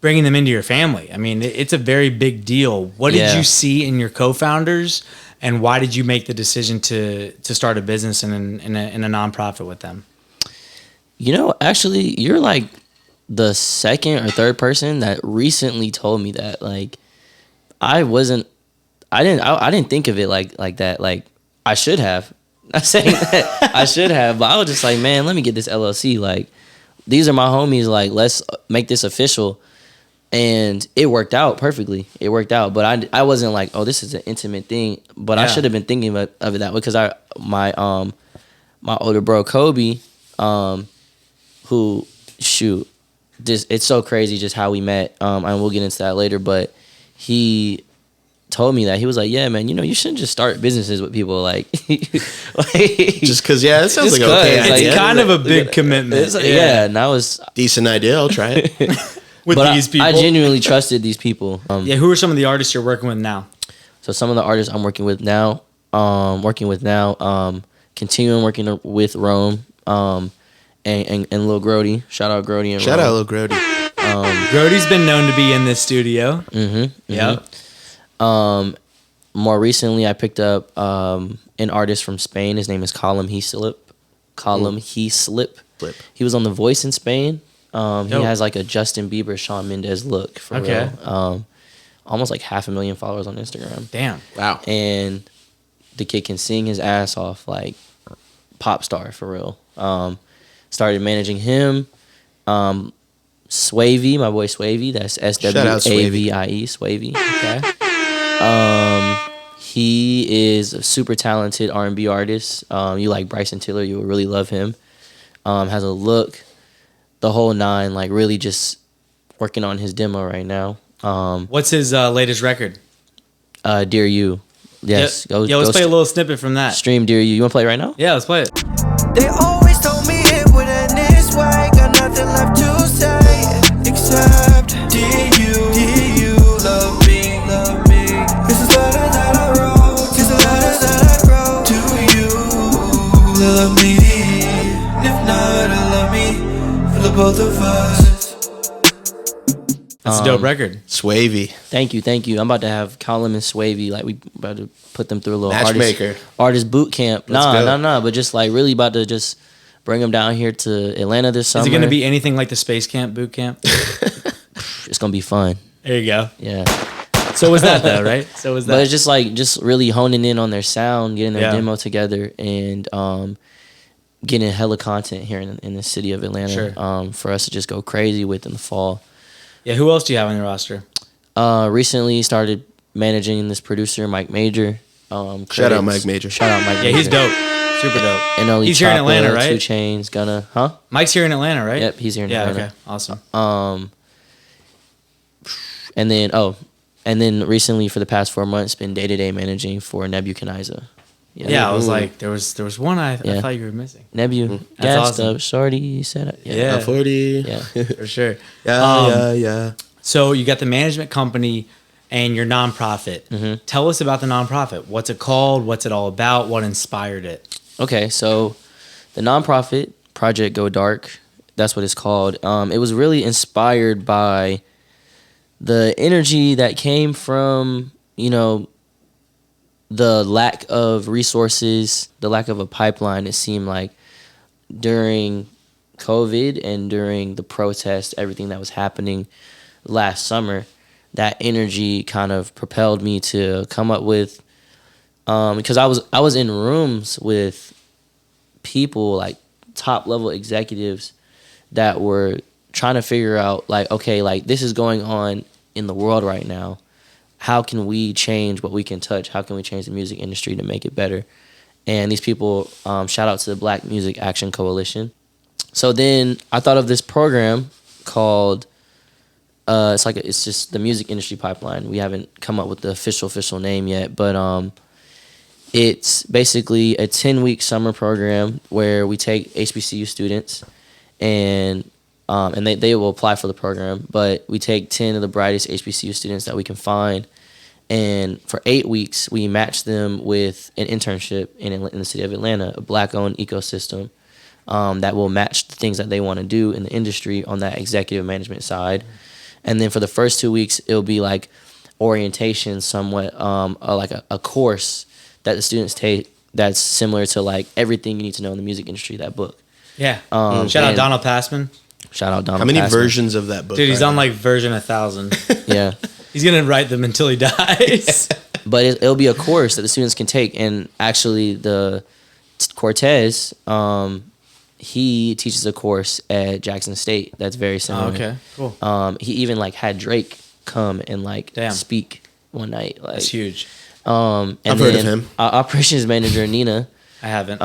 bringing them into your family. I mean, it's a very big deal. What did Yeah. you see in your co-founders, and why did you make the decision to start a business and in a nonprofit with them? Actually, you're like the second or third person that recently told me that. Like, I didn't think of it like that. Like, I should have. I'm saying that I should have, but I was just like, man, let me get this LLC. Like, these are my homies. Like, let's make this official. And it worked out perfectly. It worked out, but I wasn't like, oh, this is an intimate thing. But I Yeah. should have been thinking of it that way, because my older bro Kobe, who it's so crazy just how we met. And we'll get into that later. But he told me that he was like, yeah, man, you shouldn't just start businesses with people like, Just because, that sounds Just like okay. 'cause, It's like, kind of a big commitment. it's like, yeah. And I was, Decent idea. I'll try it. with but these people. I genuinely trusted these people. Yeah, who are some of the artists you're working with now? So some of the artists I'm working with now, continuing working with Rome, and Lil Grody. Shout out Grody and Shout Rome. out Lil Grody. Grody's been known to be in this studio. Yep. More recently, I picked up an artist from Spain. His name is Callum Heaslip. Flip. He was on The Voice in Spain. He Dope. has like a Justin Bieber, Shawn Mendes look for Okay. real. Almost like 500,000 followers on Instagram. Damn. Wow. And the kid can sing his ass off, like pop star for real. Started managing him. Swavy, my boy Swavy, that's Shout out SWAVIE, Swavy. Okay. He is a super talented R&B artist. You like Bryson Tiller, you will really love him. Has a look, the whole nine, like really just working on his demo right now. What's his latest record? Dear You. Yes. Let's play a little snippet from that. Stream Dear You. You want to play it right now? Yeah, let's play it. They always told me it would end this way. Got nothing left to say except, did you love me? This is letter that I wrote. These are letters that I wrote to you. Love me, if not, love me for the both of us. That's a dope record. Swavy. Thank you. I'm about to have Callum and Swavy, like we about to put them through a little Matchmaker. artist boot camp. Let's go. Nah, but just like really about to just bring them down here to Atlanta this summer. Is it going to be anything like the Space Camp boot camp? It's gonna be fun. There you go. Yeah. So was that though, right? So was But that. it's just really honing in on their sound, getting their Yeah. demo together, and getting hella content here in the city of Atlanta. Sure. For us to just go crazy with in the fall. Yeah, who else do you have on your roster? Recently started managing this producer, Mike Major. Shout out Mike Major. Shout out Mike Yeah, Major. he's dope. Super dope. And only He's here in Atlanta, right? 2 Chainz, Gunna, huh? Mike's here in Atlanta, right? Yep, he's here in yeah, Atlanta. okay. Awesome. And then recently for the past 4 months, been day-to-day managing for Nebuchadnezzar. Yeah, I was like, there was one I Yeah. thought you were missing. Nebu, That's gassed awesome. up, shorty, set up. Yeah. 40. Yeah. For sure. Yeah. So you got the management company and your nonprofit. Mm-hmm. Tell us about the nonprofit. What's it called? What's it all about? What inspired it? Okay, so the nonprofit, Project Go Dark, that's what it's called. It was really inspired by the energy that came from, the lack of resources, the lack of a pipeline. It seemed like during COVID and during the protest, everything that was happening last summer, that energy kind of propelled me to come up with, because I was in rooms with people like top level executives that were trying to figure out like, okay, like this is going on in the world right now. how can we change what we can touch? How can we change the music industry to make it better? And these people, shout out to the Black Music Action Coalition. So then I thought of this program called, it's just the music industry pipeline. We haven't come up with the official name yet, but it's basically a 10-week summer program where we take HBCU students and they will apply for the program, but we take 10 of the brightest HBCU students that we can find, and for 8 weeks we match them with an internship in the city of Atlanta, a Black-owned ecosystem that will match the things that they want to do in the industry on that executive management side. And then for the first 2 weeks, it'll be like orientation, somewhat like a course that the students take that's similar to like everything you need to know in the music industry, that book. Yeah. Shout out Donald Passman. Shout out Donald. How many Passman. versions of that book? Dude, he's on like version 1,000. Yeah. He's going to write them until he dies. But it'll be a course that the students can take. And actually, the Cortez, he teaches a course at Jackson State that's very similar. Oh, okay, cool. He even like had Drake come and like speak one night. Like, that's huge. And I've heard of him. Our operations manager, Nina. I haven't.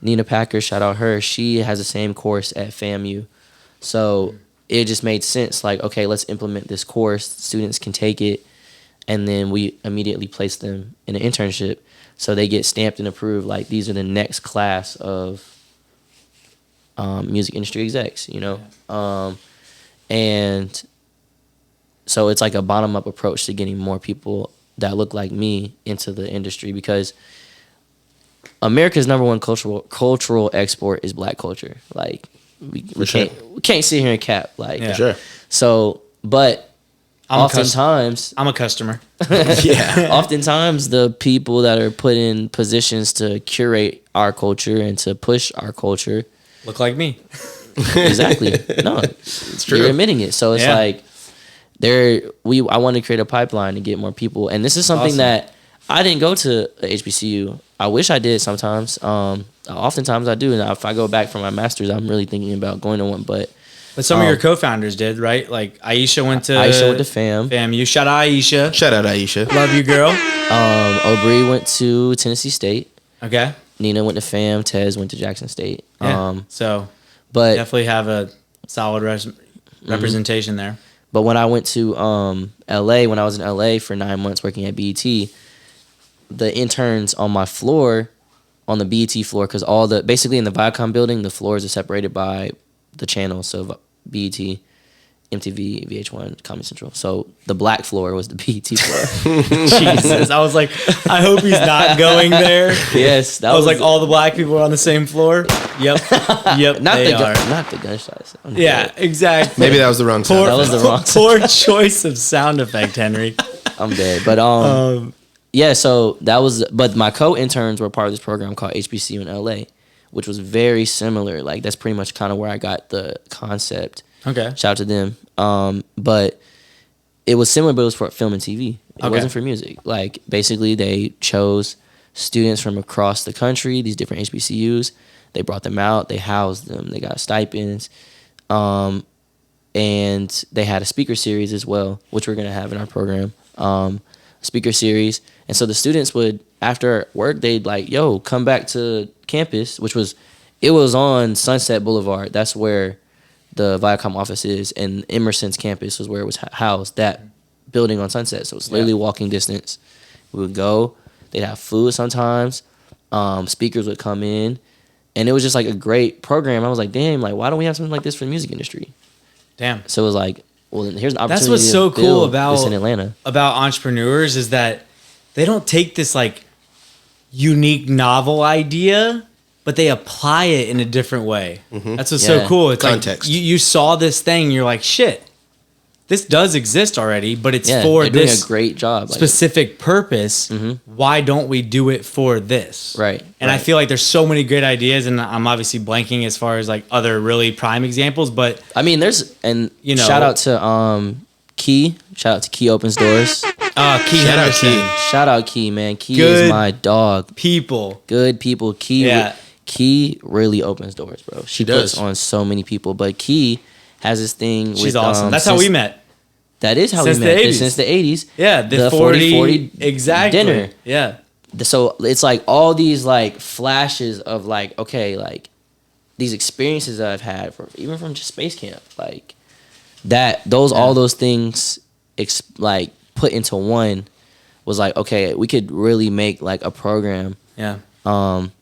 Nina Packer, shout out her. She has the same course at FAMU. So it just made sense. Like, okay, let's implement this course. Students can take it. And then we immediately place them in an internship. So they get stamped and approved. Like, these are the next class of music industry execs, you know? Yeah. And so it's like a bottom-up approach to getting more people that look like me into the industry, because America's number one cultural export is Black culture. Like, we can't sit here and cap. Like, yeah. Sure. So, but oftentimes I'm a customer. Yeah. Oftentimes the people that are put in positions to curate our culture and to push our culture Look like me. Exactly. No, it's true. You're admitting it. So it's like I want to create a pipeline to get more people. And this is something that I didn't go to a HBCU. I wish I did sometimes. Oftentimes I do. And if I go back for my master's, I'm really thinking about going to one. But some of your co-founders did, right? Like Aisha went to FAM. You shout out Aisha. Shout out Aisha. Love you, girl. Aubrey went to Tennessee State. Okay. Nina went to FAM. Tez went to Jackson State. Yeah. But definitely have a solid representation there. But when I went to LA, when I was in LA for 9 months working at BET, the interns on my floor, on the BET floor, because basically in the Viacom building, the floors are separated by the channels. So BET, MTV, VH1, Comedy Central. So the black floor was the BET floor. Jesus. I was like, I hope he's not going there. Yes. That was like all the black people were on the same floor. Yep. Not the gunshots. Yeah, exactly. Maybe that was the wrong sound. That was the wrong poor choice of sound effect, Henry. I'm dead. But yeah, so that was, but my co-interns were part of this program called HBCU in LA, which was very similar. Like, that's pretty much kind of where I got the concept. Okay. Shout out to them. But it was similar, but it was for film and TV. It wasn't for music. Like, basically, they chose students from across the country, these different HBCUs. They brought them out. They housed them. They got stipends. And they had a speaker series as well, which we're going to have in our program. Speaker series. And so the students would, after work, they'd like, yo, come back to campus, it was on Sunset Boulevard. That's where the Viacom office is, and Emerson's campus was where it was housed, that building on Sunset. So it's literally walking distance. We would go, they'd have food sometimes, speakers would come in, and it was just like a great program. I was like, damn, like, why don't we have something like this for the music industry? Damn. So it was like, well, here's an opportunity. That's what's so cool about this in Atlanta. About entrepreneurs is that they don't take this like unique novel idea, but they apply it in a different way. Mm-hmm. That's what's so cool. It's context. Like you saw this thing, you're like, shit, this does exist already, but it's for they're doing this a great job, specific purpose. Mm-hmm. Why don't we do it for this? Right. And I feel like there's so many great ideas, and I'm obviously blanking as far as like other really prime examples, but I mean, shout out to Key. Shout out to Key Opens Doors. Key Henderson. Shout out Key, man. Key is my dog. Good people. Key really opens doors, bro. She puts on so many people. But Key has this thing. She's awesome. That's how we met. That is how Since we the met 80s. since the 80s. Yeah, the 40 exactly dinner. Yeah. So it's like all these like flashes of like, okay, like these experiences that I've had even from just space camp, like all those things like put into one was like, okay, we could really make like a program to,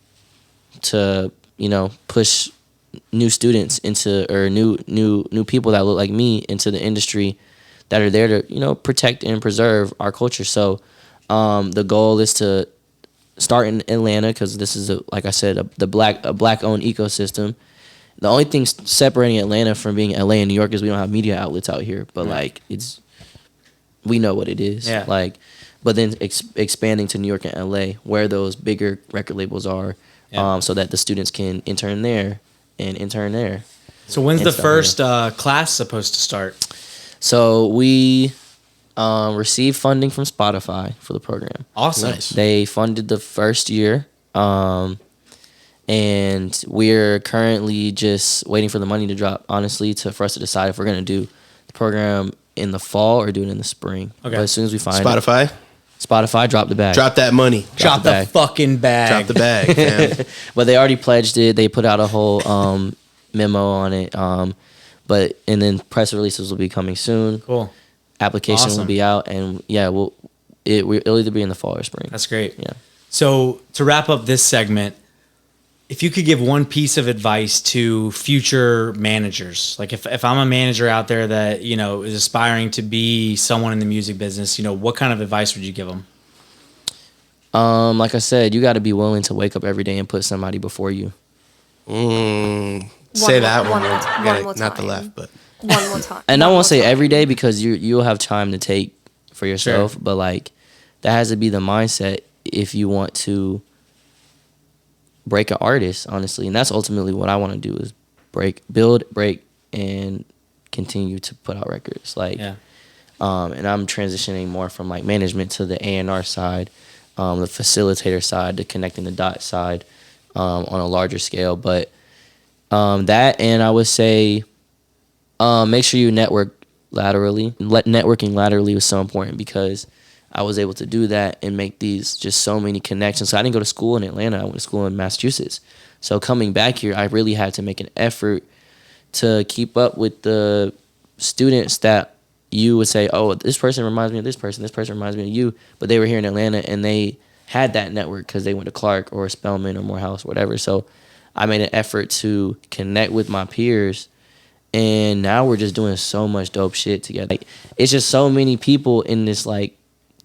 you know, push new students into, or new people that look like me into the industry that are there to, you know, protect and preserve our culture. So the goal is to start in Atlanta, because this is like I said, a black owned ecosystem. The only thing separating Atlanta from being LA and New York is we don't have media outlets out here, but like we know what it is. Yeah. Like, but then expanding to New York and LA, where those bigger record labels are, so that the students can intern there and intern there. So when's the first class supposed to start? So we received funding from Spotify for the program. Awesome. Nice. They funded the first year. And we're currently just waiting for the money to drop, honestly, for us to decide if we're going to do the program in the fall or do it in the spring. Okay. But as soon as we find Spotify, drop the bag. Drop that money. Drop the fucking bag. Drop the bag, man. But they already pledged it. They put out a whole memo on it. And then press releases will be coming soon. Cool. Application will be out, and it'll either be in the fall or spring. That's great. Yeah. So to wrap up this segment, if you could give one piece of advice to future managers, like if I'm a manager out there that, you know, is aspiring to be someone in the music business, you know, what kind of advice would you give them? Like I said, you got to be willing to wake up every day and put somebody before you. Say that one more time. Not the left, but one more time. And I won't say every day, because you'll have time to take for yourself, but like that has to be the mindset if you want to break an artist, honestly. And that's ultimately what I want to do, is build, break, and continue to put out records. Like, and I'm transitioning more from like management to the A&R side, the facilitator side, the connecting the dots side, on a larger scale. But that, and I would say make sure you network laterally. Networking laterally was so important, because I was able to do that and make these just so many connections. So I didn't go to school in Atlanta. I went to school in Massachusetts. So coming back here, I really had to make an effort to keep up with the students that you would say, oh, this person reminds me of this person reminds me of you. But they were here in Atlanta, and they had that network because they went to Clark or Spelman or Morehouse, whatever. So I made an effort to connect with my peers. And now we're just doing so much dope shit together. Like, it's just so many people in this like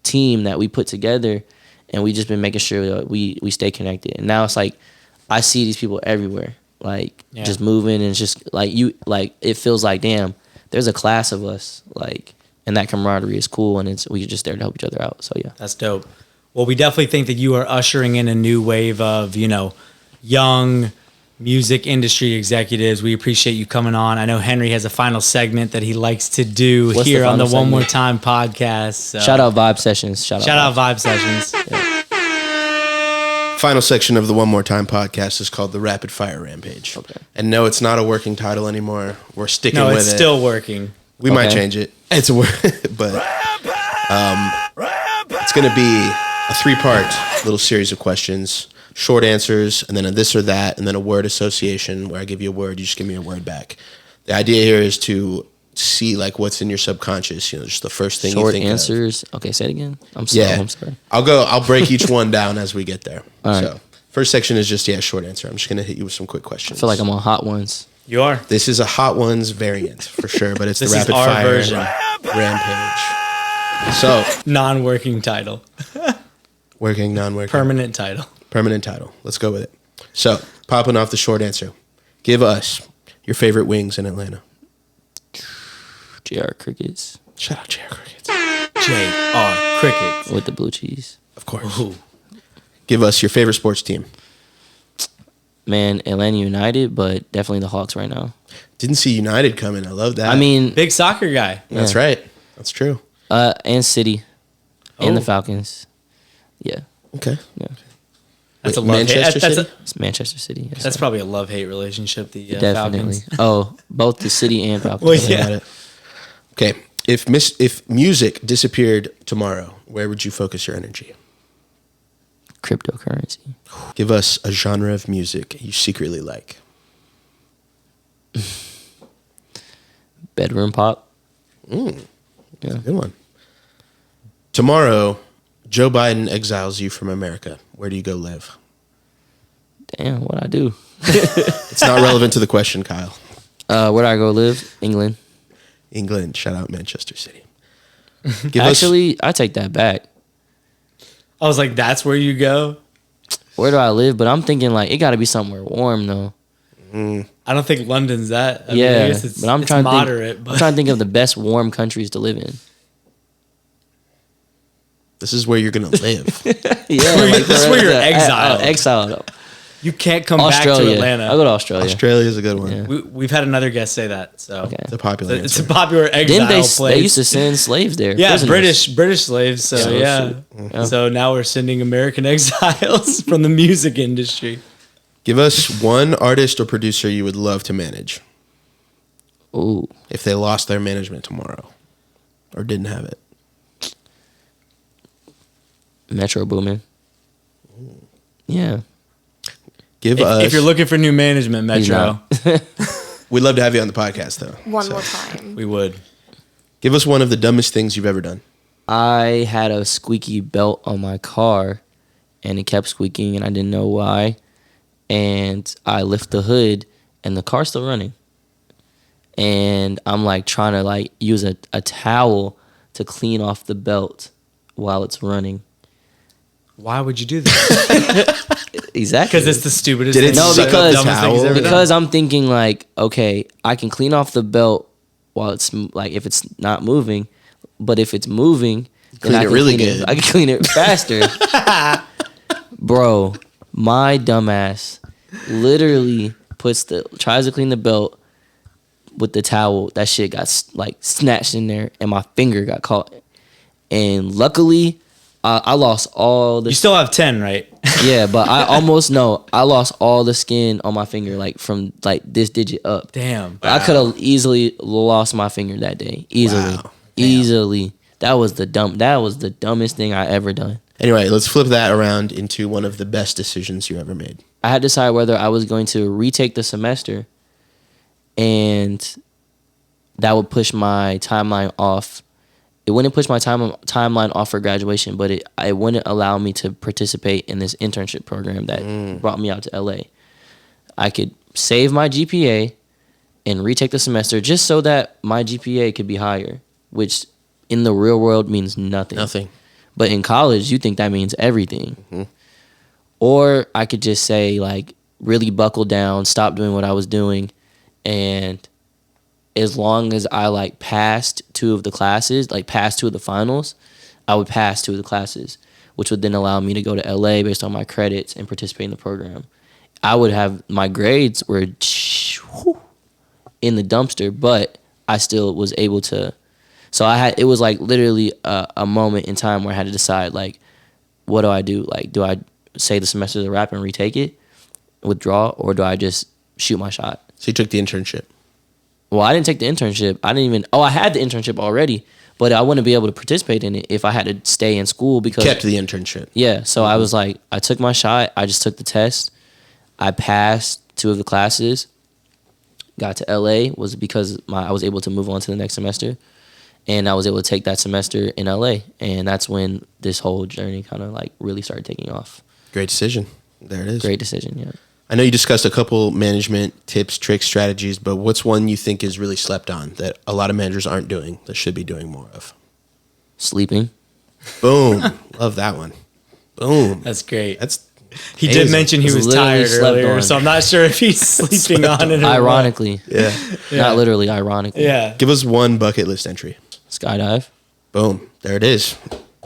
team that we put together, and we just been making sure that we stay connected. And now it's like I see these people everywhere, like just moving, and it's just like it feels like, damn, there's a class of us, like, and that camaraderie is cool, and we're just there to help each other out. So yeah, that's dope. Well, we definitely think that you are ushering in a new wave of, you know, young music industry executives. We appreciate you coming on. I know Henry has a final segment that he likes to do here on the One More Time podcast. So. Shout out Vibe Sessions. Shout out Vibe Sessions. Final section of the One More Time podcast is called the Rapid Fire Rampage. Okay. And no, it's not a working title anymore. We're sticking with it. No, it's still working. We might change it. It's a word, but it's going to be a 3-part little series of questions. Short answers, and then a this or that, and then a word association where I give you a word, you just give me a word back. The idea here is to see like what's in your subconscious, you know, just the first thing you think answers. Okay, say it again. I'm sorry. I'll break each one down as we get there. All right. So first section is just short answer. I'm just gonna hit you with some quick questions. I feel like I'm on Hot Ones. You are. This is a Hot Ones variant for sure, but it's the Rapid Fire version. Rampage. So non-working title. Working, non-working. Permanent title. Let's go with it. So, popping off the short answer. Give us your favorite wings in Atlanta. JR Crickets. Shout out JR Crickets. JR Crickets. With the blue cheese. Of course. Ooh. Give us your favorite sports team. Man, Atlanta United, but definitely the Hawks right now. Didn't see United coming. I love that. I mean, big soccer guy. Yeah. That's right. That's true. And City. And the Falcons. Yeah. Okay. Yeah. That's a Manchester City. It's Manchester City. Yes, that's probably a love-hate relationship. The definitely. Falcons. Oh, both the City and Falcons. Well, yeah. Okay. If music disappeared tomorrow, where would you focus your energy? Cryptocurrency. Give us a genre of music you secretly like. Bedroom pop. Yeah. Good one. Tomorrow, Joe Biden exiles you from America. Where do you go live? Damn, what I do? It's not relevant to the question, Kyle. Where do I go live? England. England. Shout out Manchester City. Actually, I take that back. I was like, that's where you go? Where do I live? But I'm thinking like it got to be somewhere warm though. I don't think London's that. I Yeah, mean, I guess it's, but I'm it's trying moderate. I'm But trying to think of the best warm countries to live in. This is where you're gonna live. Yeah, This is where you're exiled. Exiled. you can't come Australia. back to Atlanta. I'll go to Australia. Australia is a good one. Yeah. We've had another guest say that. So Okay. It's a popular it's answer. a popular exile Didn't place. they used to send slaves there? Yeah, prisoners. British slaves. So Yeah. yeah. So now we're sending American exiles from the music industry. Give us one artist or producer you would love to manage Ooh, if they lost their management tomorrow or didn't have it. Metro Boomin. Yeah. Give us. If you're looking for new management, He's Metro, not. We'd love to have you on the podcast, though. One So, more time. we would. give us one of the dumbest things you've ever done. I had a squeaky belt on my car, and it kept squeaking, and I didn't know why. And I lift the hood, and the car's still running. And I'm like trying to like use a towel to clean off the belt while it's running. Why would you do that? Exactly. Because it's the stupidest Did it thing. No, suck up because- the dumbest thing he's towel? ever done. Because I'm thinking like, okay, I can clean off the belt while it's like if it's not moving, but if it's moving, then Clean I it can really clean good. I can clean it faster. Bro, my dumbass literally tries to clean the belt with the towel. That shit got like snatched in there, and my finger got caught. And luckily, I lost all the. You still have 10, right? Yeah, but I lost all the skin on my finger, like from like this digit up. Damn. I could have easily lost my finger that day. Easily. Wow. Easily. That was the dumbest thing I ever done. Anyway, let's flip that around into one of the best decisions you ever made. I had to decide whether I was going to retake the semester, and that would push my timeline off. It wouldn't push my timeline off for graduation, but it wouldn't allow me to participate in this internship program that brought me out to LA. I could save my GPA and retake the semester just so that my GPA could be higher, which in the real world means nothing. Nothing. But in college, you think that means everything. Mm-hmm. Or I could just say, like, really buckle down, stop doing what I was doing, and as long as I, like, passed 2 of the classes, like, passed 2 of the finals, I would pass 2 of the classes, which would then allow me to go to LA based on my credits and participate in the program. I would have, my grades were in the dumpster, but I still was able to. So it was like literally a moment in time where I had to decide, like, what do I do? Like, do I say the semester's a wrap and retake it, withdraw, or do I just shoot my shot? So you took the internship. Well, I didn't take the internship. I had the internship already, but I wouldn't be able to participate in it if I had to stay in school because. Kept the internship. Yeah, so I was like, I took my shot. I just took the test. I passed 2 of the classes. Got to LA was because I was able to move on to the next semester. And I was able to take that semester in LA. And that's when this whole journey kind of like really started taking off. Great decision. There it is. Great decision, yeah. I know you discussed a couple management tips, tricks, strategies, but what's one you think is really slept on that a lot of managers aren't doing that should be doing more of? Sleeping. Boom. Love that one. Boom. That's great. That's He amazing. did mention he It's was literally tired slept earlier, on. so I'm not sure if he's sleeping on it or what. Ironically. Yeah. Not literally, ironically. Yeah. Give us one bucket list entry. Skydive. Boom. There it is.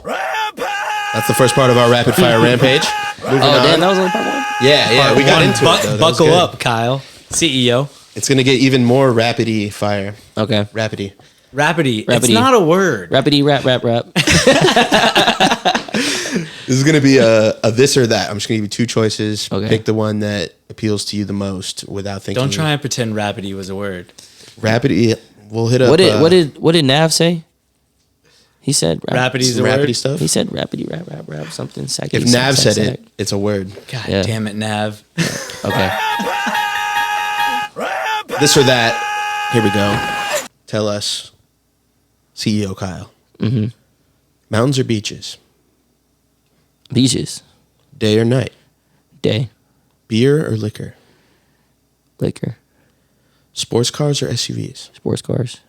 That's the first part of our rapid fire rampage. Moving Oh, on. damn, that was only part 1? Yeah, we got into it. Though. That was Buckle good. up, Kyle. CEO. It's gonna get even more rapidy fire. Okay. Rapidy. Rapidy. It's Rapidy. not a word. Rapidy, rap. This is gonna be a this or that. I'm just gonna give you 2 choices. Okay. Pick the one that appeals to you the most without thinking. Don't try and pretend rapidy was a word. Rapidy. We'll hit up. What did Nav say? He said Rappity's a Rapidy word? stuff. He said rapidy rap something. Sackety, If Nav said it, it's a word. God Yeah. damn it, Nav. Okay. This or that. Here we go. Tell us, CEO Kyle. Mm-hmm. Mountains or beaches? Beaches. Day or night? Day. Beer or liquor? Liquor. Sports cars or SUVs? Sports cars.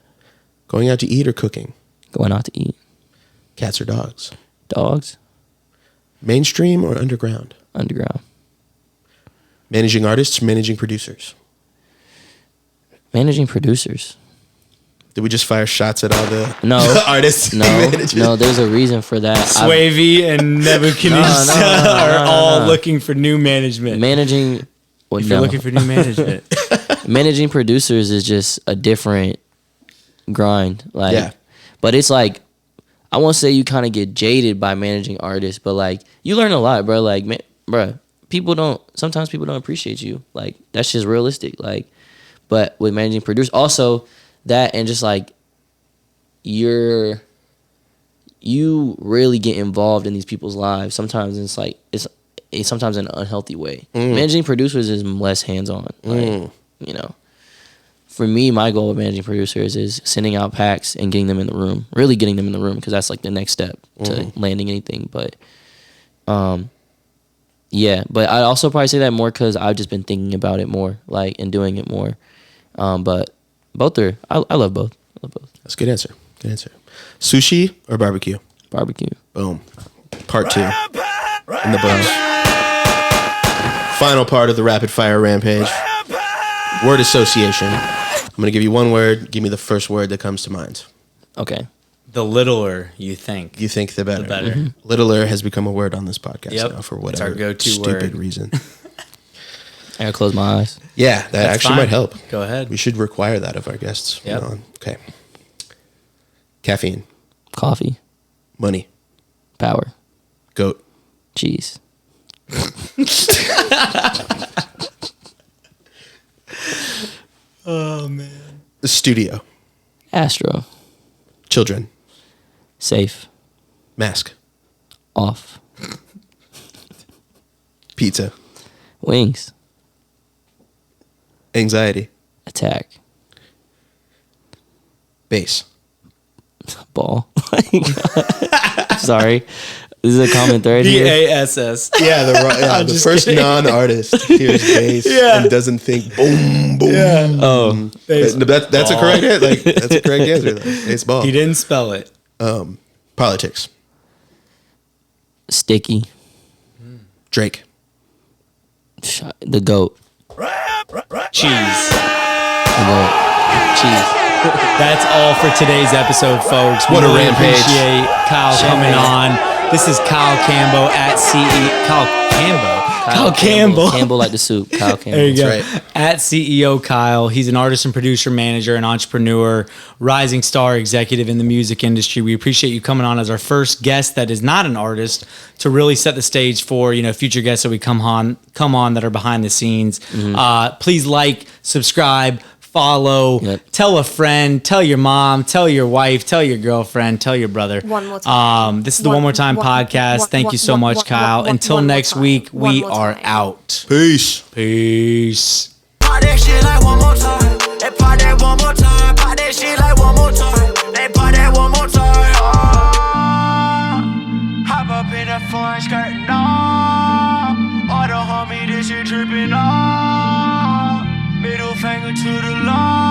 Going out to eat or cooking? Going out to eat. Cats or dogs? Dogs. Mainstream or underground? Underground. Managing artists or managing producers? Managing producers. Did we just fire shots at all the No. artists? No. No, there's a reason for that. Swavey and Nebuchadnezzar are all looking for new management. Managing. Well, If you're looking for new management. Managing producers is just a different grind. Like, Yeah. But it's like, I won't say you kind of get jaded by managing artists, but like you learn a lot, bro. Like, bro, sometimes people don't appreciate you. Like, that's just realistic. Like, but with managing producers, also that, and just like you really get involved in these people's lives. Sometimes it's like it's sometimes in an unhealthy way. Managing producers is less hands-on. Like, you know, for me, my goal of managing producers is sending out packs and getting them in the room, really getting them in the room, because that's like the next step to landing anything. But, yeah, but I'd also probably say that more because I've just been thinking about it more, like, and doing it more. But both are, I love both. I love both. That's a good answer. Good answer. Sushi or barbecue? Barbecue. Boom. Part 2. In the books. Final part of the rapid fire rampage. Word association. I'm going to give you one word. Give me the first word that comes to mind. Okay. The littler you think. You think the better. The better. Littler has become a word on this podcast Yep. now for It's whatever our go-to stupid word. reason. I gotta close my eyes. Yeah, that That's actually fine. might help. Go ahead. We should require that of our guests. Yep. Okay. Caffeine. Coffee. Money. Power. Goat. Cheese. Oh, man. The studio. Astro. Children. Safe. Mask. Off. Pizza. Wings. Anxiety. Attack. Bass. Ball. Sorry. This is a common thread here. BASS. Yeah, the first non-artist hears bass and doesn't think boom, boom. Yeah. Oh. That's a correct answer. Like, that's a correct answer. Though. Baseball. He didn't spell it. Politics. Sticky. Drake. The GOAT. Cheese. The GOAT. Cheese. That's all for today's episode, folks. What a We really rampage. appreciate Kyle coming on. This is Kyle Campbell at Kyle Campbell. Campbell like the soup. Kyle Campbell. There you go. That's right. At CEO Kyle. He's an artist and producer, manager, and entrepreneur, rising star executive in the music industry. We appreciate you coming on as our first guest that is not an artist to really set the stage for, future guests that we come on that are behind the scenes. Please like, subscribe, follow, tell a friend, tell your mom, tell your wife, tell your girlfriend, tell your brother. One more time. This is the One More Time podcast. Thank you so much, Kyle. Until next week, we are out. Peace. Peace. Pop that shit like one more time. They pop that one more time. Pop that shit like one more time. They pop that one more time. Hop up in that foreign skirt, no. All the homie, this shit tripping, no. Middle finger to the law.